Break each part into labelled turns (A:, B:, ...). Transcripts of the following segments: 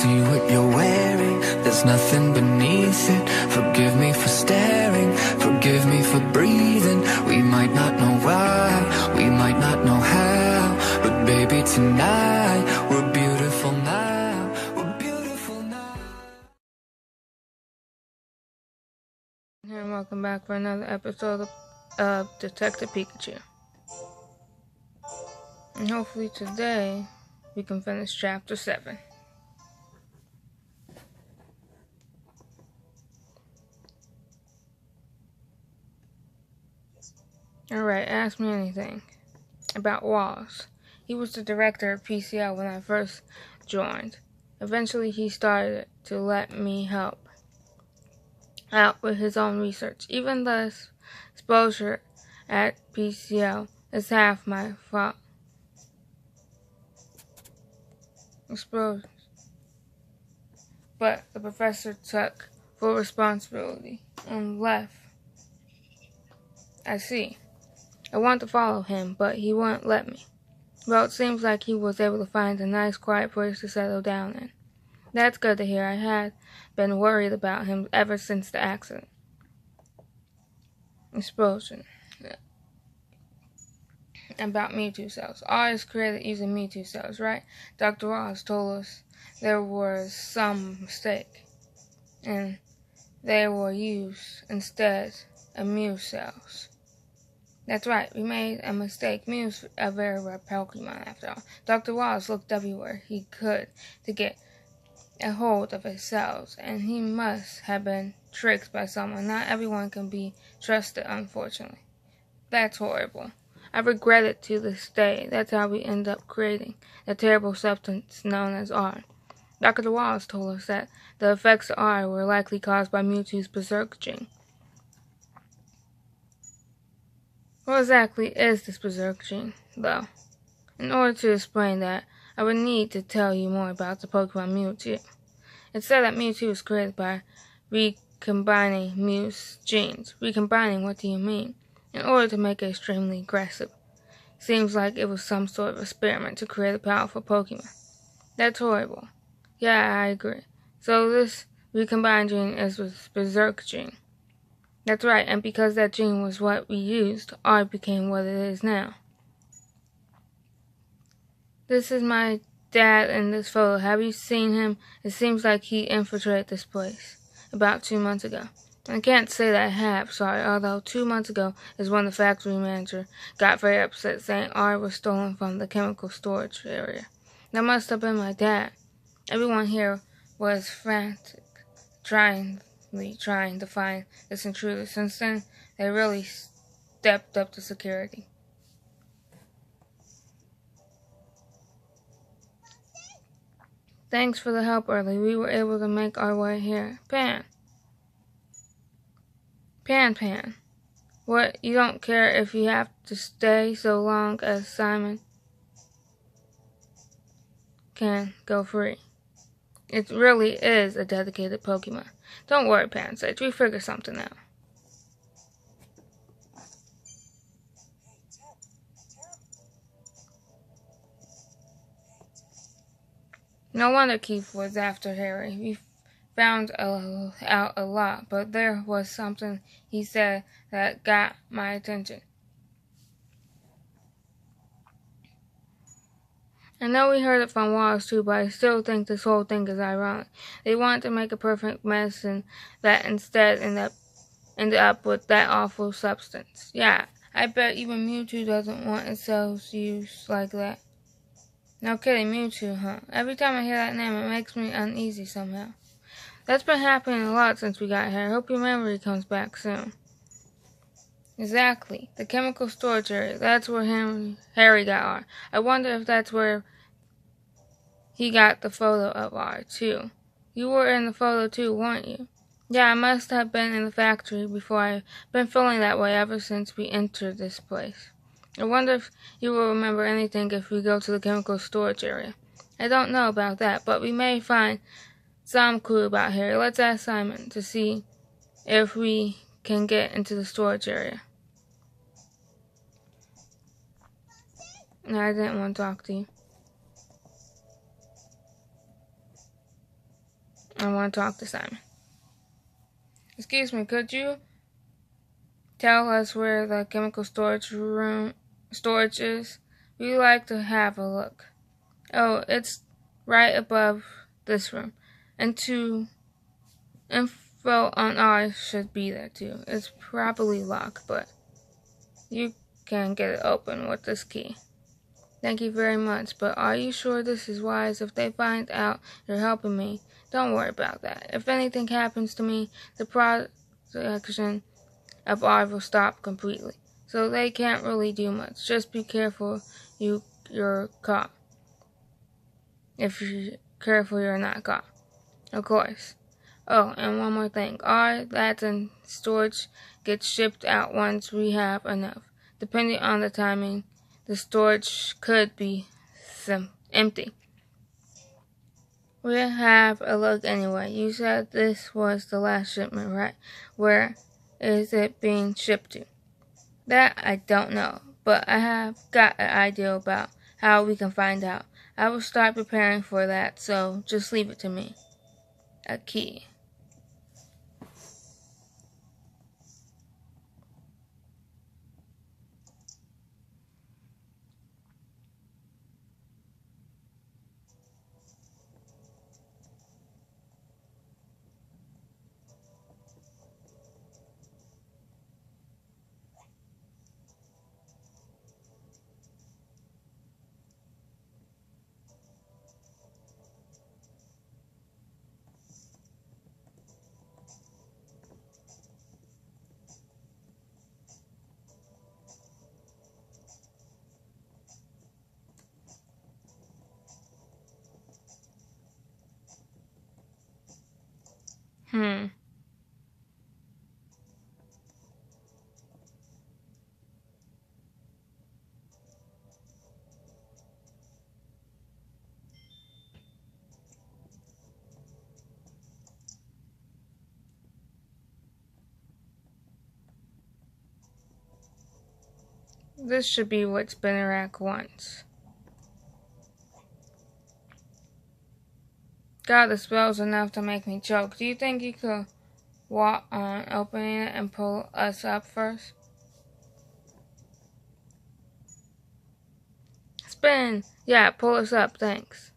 A: see what you're wearing, there's nothing beneath it. Forgive me for staring, forgive me for breathing. We might not know why, we might not know how, but baby tonight, we're beautiful now, we're beautiful now.
B: And welcome back for another episode of Detective Pikachu. And hopefully today we can finish chapter 7. Alright, ask me anything about Walls. He was the director of PCL when I first joined. Eventually he started to let me help out with his own research. Even the exposure at PCL is half my fault. Explosions. But the professor took full responsibility and left. I see. I want to follow him, but he won't let me. Well, it seems like he was able to find a nice, quiet place to settle down in. That's good to hear. I had been worried about him ever since the accident. Explosion. About Mewtwo cells. All is created using Mewtwo cells, right? Dr. Ross told us there was some mistake, and they were used instead of Mew cells. That's right, we made a mistake. Mew's a very rare Pokemon after all. Dr. Wallace looked everywhere he could to get a hold of his cells, and he must have been tricked by someone. Not everyone can be trusted, unfortunately. That's horrible. I regret it to this day. That's how we end up creating the terrible substance known as R. Dr. Wallace told us that the effects of R were likely caused by Mewtwo's Berserk gene. What exactly is this Berserk gene, though? In order to explain that, I would need to tell you more about the Pokemon Mewtwo. It's said that Mewtwo was created by recombining Mew's genes. Recombining, what do you mean? In order to make it extremely aggressive. Seems like it was some sort of experiment to create a powerful Pokemon. That's horrible. Yeah, I agree. So this recombined gene is the Berserk gene. That's right, and because that gene was what we used, R became what it is now. This is my dad in this photo. Have you seen him? It seems like he infiltrated this place about 2 months ago. I can't say that I have, sorry, although 2 months ago is when the factory manager got very upset saying R was stolen from the chemical storage area. That must have been my dad. Everyone here was frantic, trying to find this intruder. Since then, they really stepped up to security. Thanks for the help early. We were able to make our way here. Pan. What, you don't care if you have to stay so long as Simon can go free? It really is a dedicated Pokemon. Don't worry, Pan Sage. We figure something out. No wonder Keith was after Harry. We found out a lot, but there was something he said that got my attention. I know we heard it from Wallace too, but I still think this whole thing is ironic. They wanted to make a perfect medicine that instead ended up with that awful substance. Yeah, I bet even Mewtwo doesn't want its cells used like that. No kidding, Mewtwo, huh? Every time I hear that name, it makes me uneasy somehow. That's been happening a lot since we got here. I hope your memory comes back soon. Exactly. The chemical storage area. That's where Harry got R. I wonder if that's where he got the photo of R, too. You were in the photo, too, weren't you? Yeah, I must have been in the factory before. I've been feeling that way ever since we entered this place. I wonder if you will remember anything if we go to the chemical storage area. I don't know about that, but we may find some clue about Harry. Let's ask Simon to see if we can get into the storage area. No, I didn't want to talk to you. I want to talk to Simon. Excuse me, could you tell us where the chemical storage is? We'd like to have a look. Oh, it's right above this room. And info on ours should be there too. It's probably locked, but you can get it open with this key. Thank you very much, but are you sure this is wise? If they find out you're helping me, don't worry about that. If anything happens to me, the protection of ours will stop completely. So they can't really do much. Just be careful you're caught. If you're careful you're not caught. Of course. Oh, and one more thing. All that's in storage gets shipped out once we have enough. Depending on the timing, the storage could be empty. We'll have a look anyway. You said this was the last shipment, right? Where is it being shipped to? That I don't know, but I have got an idea about how we can find out. I will start preparing for that, so just leave it to me. A key. This should be what Spinnerack wants. God, the spell's enough to make me choke. Do you think you could walk on opening it and pull us up first? Spin! Yeah, pull us up, thanks.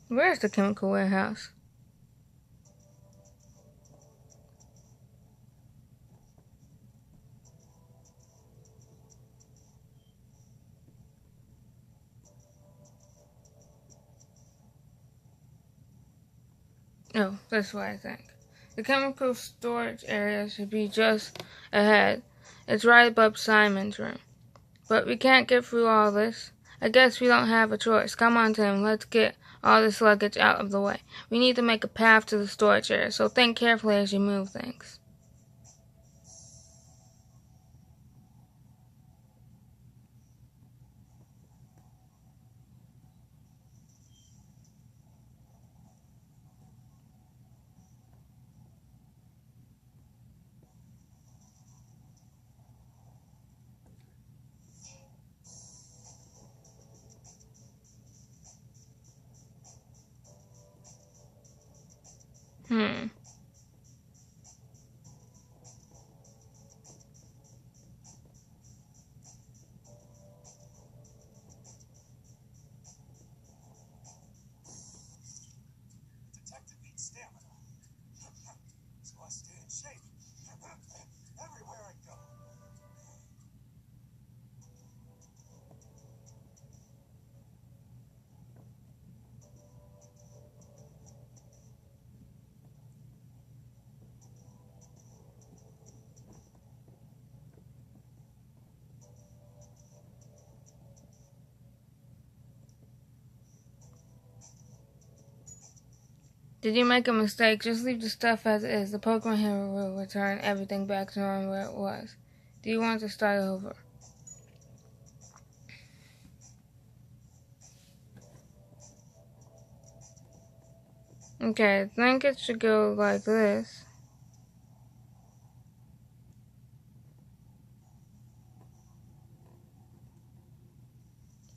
B: Where's the chemical warehouse? Oh, this way, I think. The chemical storage area should be just ahead. It's right above Simon's room. But we can't get through all this. I guess we don't have a choice. Come on, Tim. Let's get all this luggage out of the way. We need to make a path to the storage area, so think carefully as you move things. Hmm. Did you make a mistake? Just leave the stuff as it is. The Pokemon Hero will return everything back to normal where it was. Do you want to start over? Okay, I think it should go like this.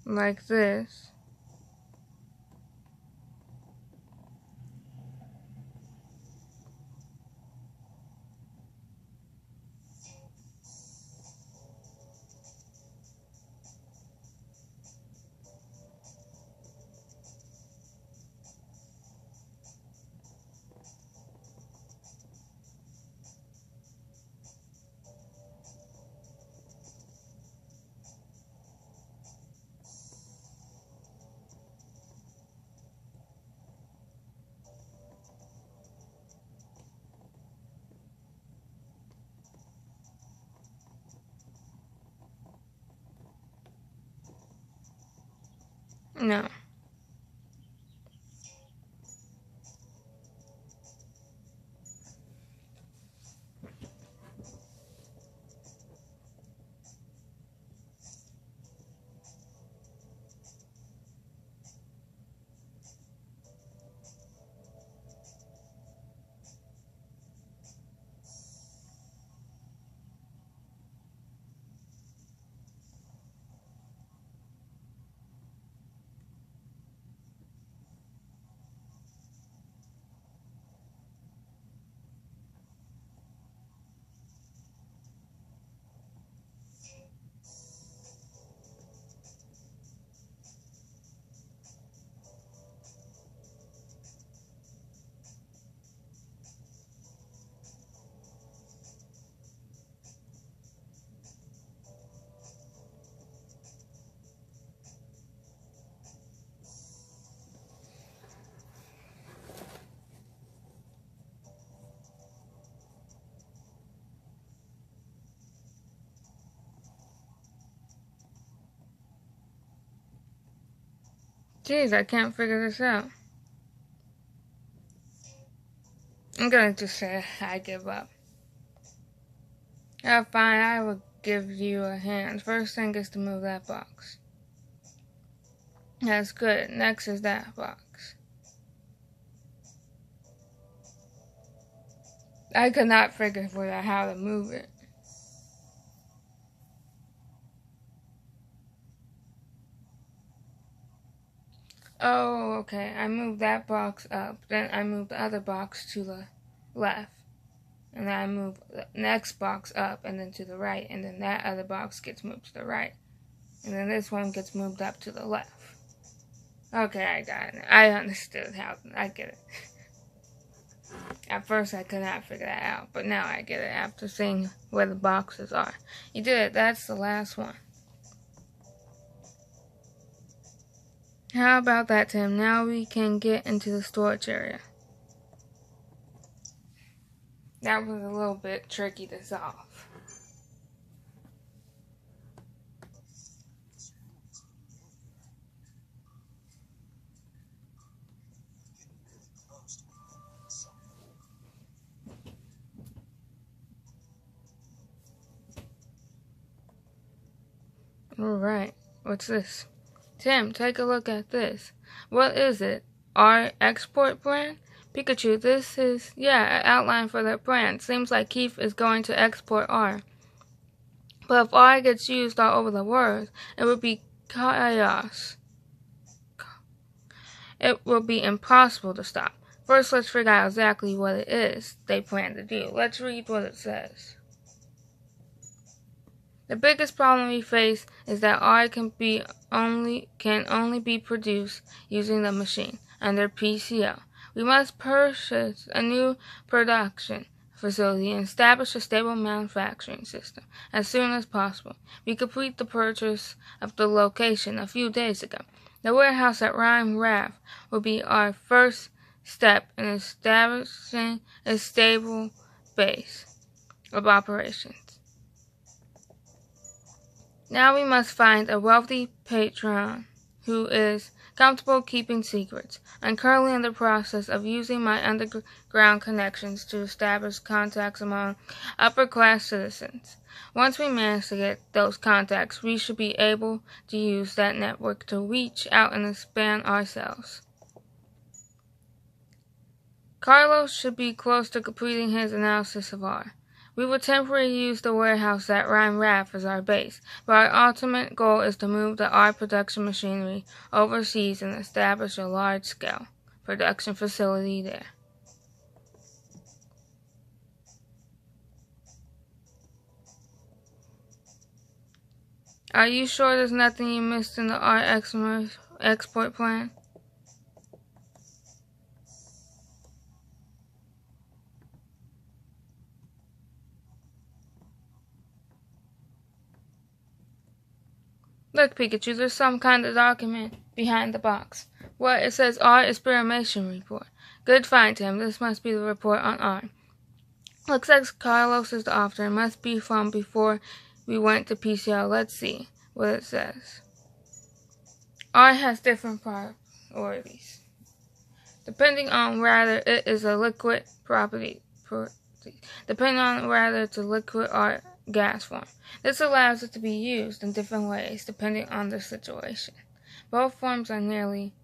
B: Like this. No. Jeez, I can't figure this out. I'm gonna just say I give up. Oh, fine, I will give you a hand. First thing is to move that box. That's good. Next is that box. I could not figure out how to move it. Oh, okay. I moved that box up. Then I moved the other box to the left. And then I move the next box up and then to the right. And then that other box gets moved to the right. And then this one gets moved up to the left. Okay, I got it. I understood how. I get it. At first I could not figure that out. But now I get it after seeing where the boxes are. You did it. That's the last one. How about that, Tim? Now we can get into the storage area. That was a little bit tricky to solve. Alright, what's this? Tim, take a look at this. What is it? Our export brand? Pikachu, this is, an outline for their brand. Seems like Keith is going to export R. But if R gets used all over the world, it would be chaos. It will be impossible to stop. First, let's figure out exactly what it is they plan to do. Let's read what it says. The biggest problem we face is that R can only be produced using the machine under PCL. We must purchase a new production facility and establish a stable manufacturing system as soon as possible. We complete the purchase of the location a few days ago. The warehouse at Rhyme Raft will be our first step in establishing a stable base of operations. Now we must find a wealthy patron who is comfortable keeping secrets. I'm currently in the process of using my underground connections to establish contacts among upper-class citizens. Once we manage to get those contacts, we should be able to use that network to reach out and expand ourselves. Carlos should be close to completing his analysis of R. We will temporarily use the warehouse at Rhine Raff as our base, but our ultimate goal is to move the R production machinery overseas and establish a large-scale production facility there. Are you sure there's nothing you missed in the R export plan? Look, Pikachu, there's some kind of document behind the box. What? It says R Experimentation Report. Good find, Tim. This must be the report on R. Looks like Carlos is the author. It must be from before we went to PCL. Let's see what it says. R has different priorities, depending on whether it is a liquid depending on whether it's a liquid or gas form. This allows it to be used in different ways depending on the situation. Both forms are nearly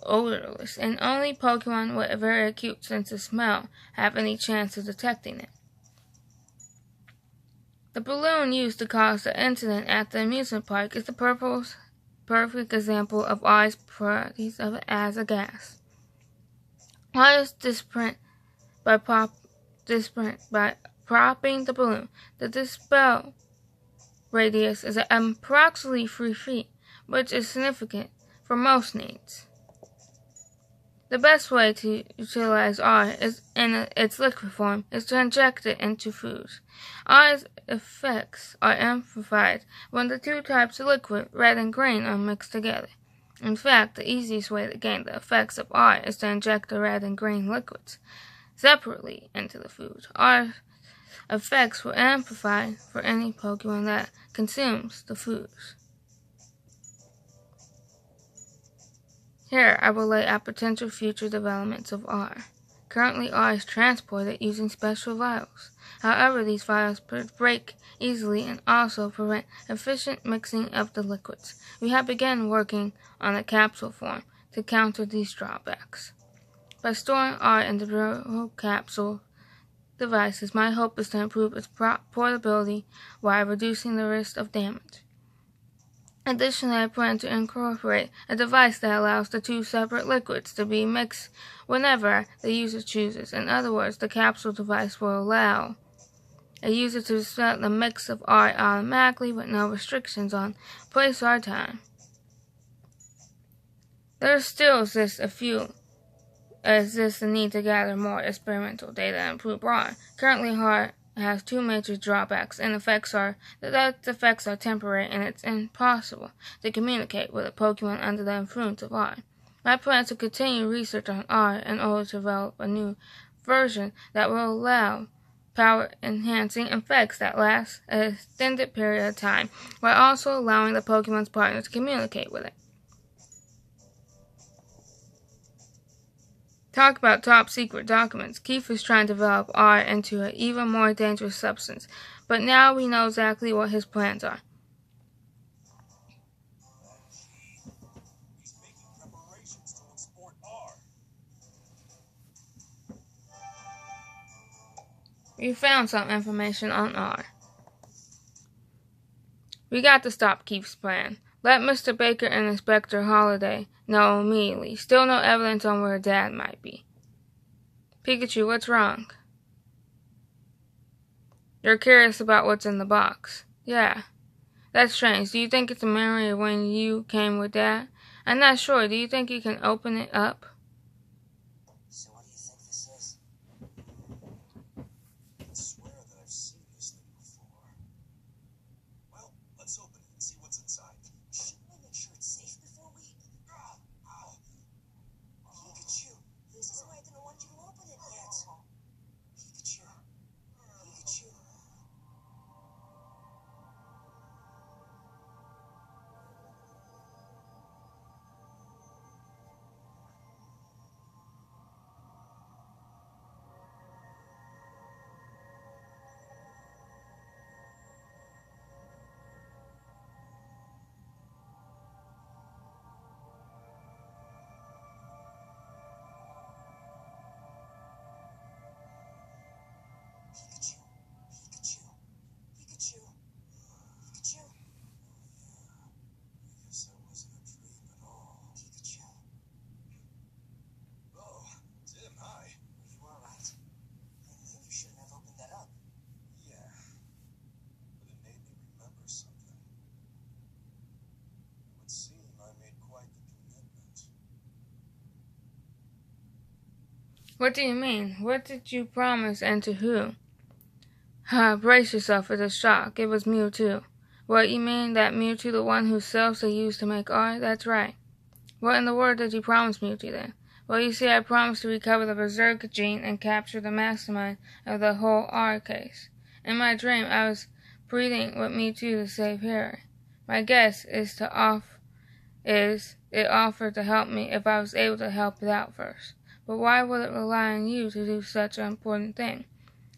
B: odorless, and only Pokemon with a very acute sense of smell have any chance of detecting it. The balloon used to cause the incident at the amusement park is the perfect example of R's properties of it as a gas. R is disprint by propping the balloon. The dispel radius is approximately 3 feet, which is significant for most needs. The best way to utilize R is in its liquid form is to inject it into foods. R's effects are amplified when the two types of liquid, red and green, are mixed together. In fact, the easiest way to gain the effects of R is to inject the red and green liquids separately into the food. R's effects will amplify for any Pokemon that consumes the foods. Here, I will lay out potential future developments of R. Currently, R is transported using special vials. However, these vials break easily and also prevent efficient mixing of the liquids. We have begun working on a capsule form to counter these drawbacks. By storing R in the capsule devices, my hope is to improve its portability while reducing the risk of damage. Additionally, I plan to incorporate a device that allows the two separate liquids to be mixed whenever the user chooses. In other words, the capsule device will allow a user to select the mix of R automatically with no restrictions on place or time. There still exists the need to gather more experimental data and improve R. Currently, R has two major drawbacks, and effects are temporary, and it's impossible to communicate with a Pokemon under the influence of R. I plan to continue research on R in order to develop a new version that will allow power-enhancing effects that last an extended period of time, while also allowing the Pokemon's partner to communicate with it. Talk about top secret documents. Keith is trying to develop R into an even more dangerous substance, but now we know exactly what his plans are.
C: He's making preparations to export R.
B: We found some information on R. We got to stop Keith's plan. Let Mr. Baker and Inspector Holliday know immediately. Still no evidence on where Dad might be. Pikachu, what's wrong? You're curious about what's in the box. Yeah. That's strange. Do you think it's a memory of when you came with Dad? I'm not sure. Do you think you can open it up?
C: So what do you think this is? I swear that I've seen this thing before. Well, let's open it and see what's inside. Shouldn't we make sure it's safe before we... Ow. Pikachu, this is why I didn't want you to open it yet. Pikachu. Pikachu.
B: What do you mean? What did you promise, and to who? Ha, brace yourself for the shock. It was Mewtwo. What, you mean that Mewtwo, the one whose cells they used to make art? That's right. What in the world did you promise Mewtwo then? Well, you see, I promised to recover the Berserk gene and capture the mastermind of the whole art case. In my dream, I was pleading with Mewtwo to save Harry. My guess is it offered to help me if I was able to help it out first. But why would it rely on you to do such an important thing?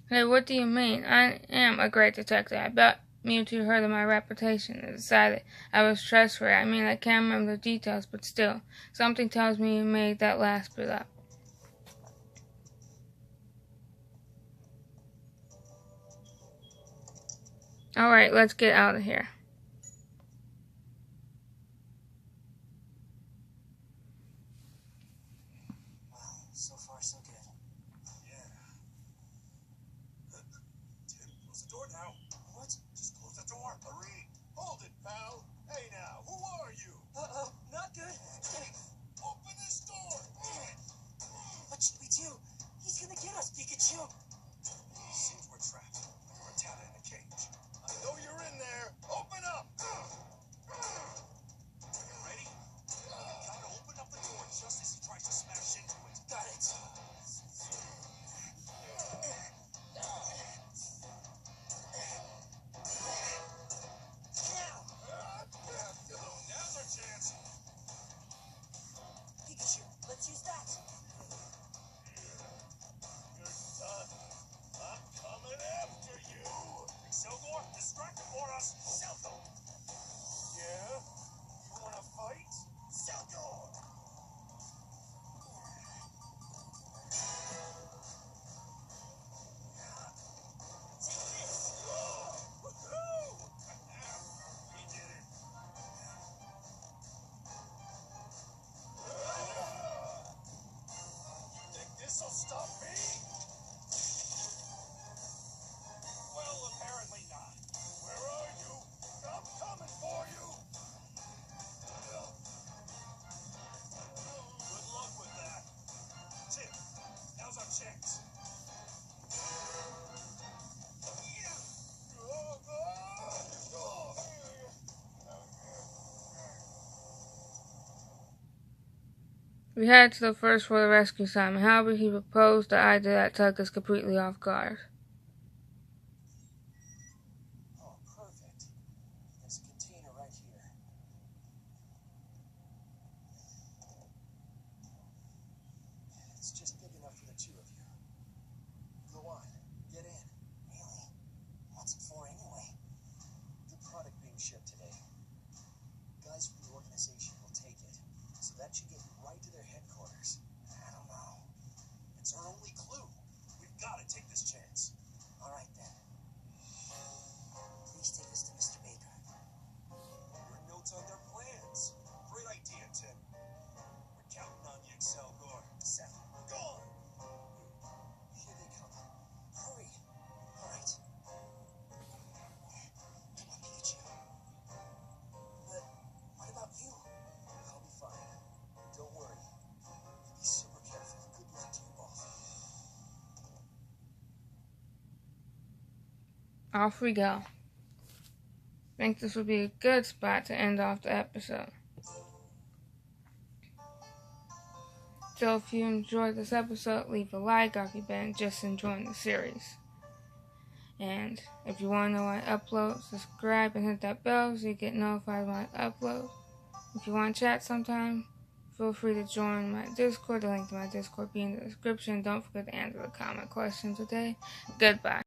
B: Hey, what do you mean? I am a great detective. I bet Mewtwo heard of my reputation and decided I was trustworthy. I mean, I can't remember the details, but still, something tells me you made that last bit up. Alright, let's get out of here.
C: Well, so far so good. Yeah. Tim, close the door now. What? Just close the door. Hurry. Hold it, pal. Hey now, who are you? Not good. Open this door. What should we do? He's gonna get us, Pikachu. Seems we're trapped. We're Tata in a cage. I know you're in there. Open up. Ready? Gotta open up the door just as he tries to smash into it. Got it. Now's our chance. Pikachu, let's use that. You're done. I'm coming after you. Selgor, distract him for us. Selgor. Yeah? You wanna fight? Selgor. Take this. Woohoo! We did it. You think this'll stop me? Well, apparently not. Where are you? I'm coming for you. Good luck with that. Tim, now's our chance.
B: We head to the first floor to rescue Simon. However, he proposed the idea that took us completely off guard.
C: Oh, perfect. There's a container right here. It's just big enough for the two of you. Go on, get in. Really? What's it for anyway? The product being shipped today. Guys from the organization will take it, so that should get right to their headquarters. I don't know. It's our only clue. We've got to take this chance. All right then. Please take us to Mr. Baker. Your notes on their plans. Great idea, Tim. We're counting on you, Selgor. Seth, gone. Here they come. Hurry. All right. Come on, Pikachu. But what about you? I'll be fine. Don't worry. Be super careful. Good luck to you both.
B: Off we go. I think this would be a good spot to end off the episode. So if you enjoyed this episode, leave a like, or if you've been just enjoying the series. And if you want to know when I upload, subscribe and hit that bell so you get notified when I upload. If you want to chat sometime, feel free to join my Discord. The link to my Discord will be in the description. Don't forget to answer the comment question today. Goodbye.